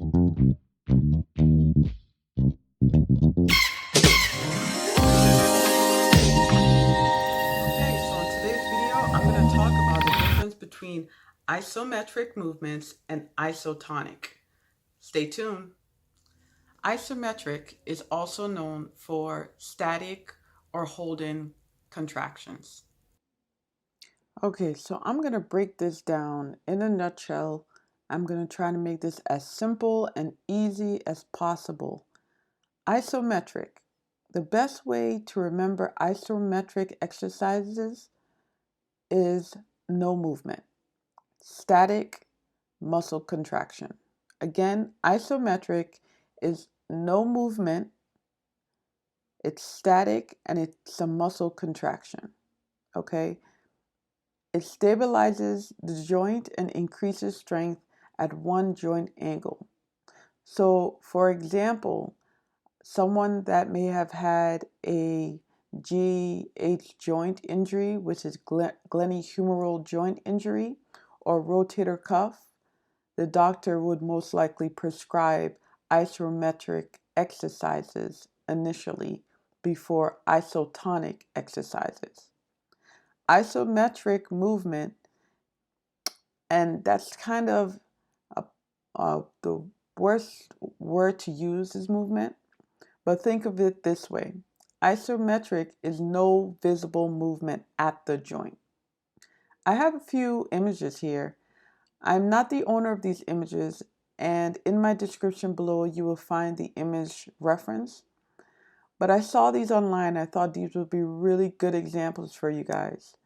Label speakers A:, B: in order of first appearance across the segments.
A: So in today's video, I'm going to talk about the difference between isometric movements and isotonic. Stay tuned. Isometric is also known for static or holding contractions. Okay, so I'm going to break this down in a nutshell. I'm going to try to make this as simple and easy as possible. Isometric. The best way to remember isometric exercises is no movement. Static, muscle contraction. Again, isometric is no movement, it's static, and it's a muscle contraction. Okay? It stabilizes the joint and increases strength at one joint angle. So, for example, someone that may have had a GH joint injury, which is glenohumeral joint injury, or rotator cuff, the doctor would most likely prescribe isometric exercises initially before isotonic exercises. Isometric movement, and that's kind of the worst word to use is movement, but think of it this way. Isometric is no visible movement at the joint. I have a few images here. I'm not the owner of these images, and in my description below you will find the image reference. But I saw these online. I thought these would be really good examples for you guys.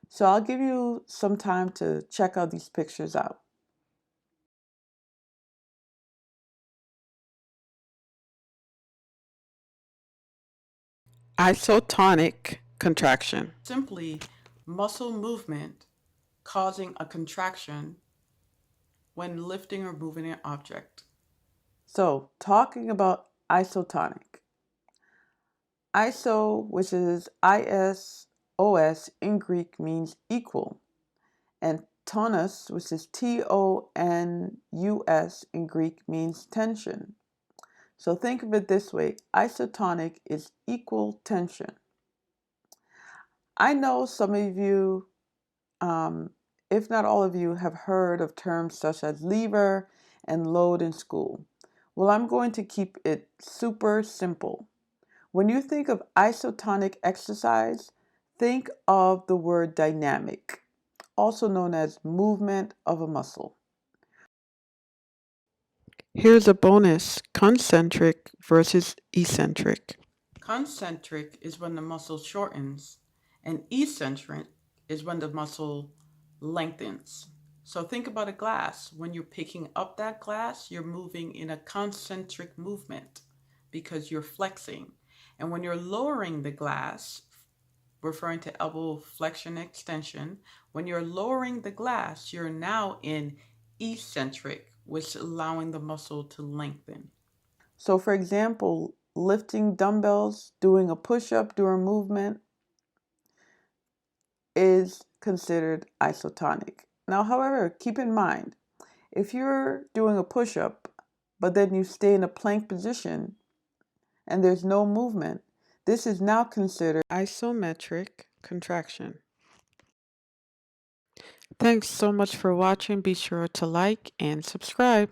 A: So I'll give you some time to check out these pictures out. Isotonic contraction. Simply muscle movement causing a contraction when lifting or moving an object. So, talking about isotonic. Iso, which is ISOS in Greek, means equal, and tonus, which is TONUS in Greek, means tension. So think of it this way: isotonic is equal tension. I know some of you, if not all of you, have heard of terms such as lever and load in school. Well, I'm going to keep it super simple. When you think of isotonic exercise, think of the word dynamic, also known as movement of a muscle. Here's a bonus: concentric versus eccentric. Concentric is when the muscle shortens, and eccentric is when the muscle lengthens. So think about a glass. When you're picking up that glass, you're moving in a concentric movement because you're flexing. And when you're lowering the glass, referring to elbow flexion extension, when you're lowering the glass, you're now in eccentric, which is allowing the muscle to lengthen. So for example, lifting dumbbells, doing a push-up during movement is considered isotonic. Now, however, keep in mind, if you're doing a push-up, but then you stay in a plank position and there's no movement, this is now considered isometric contraction. Thanks so much for watching. Be sure to like and subscribe.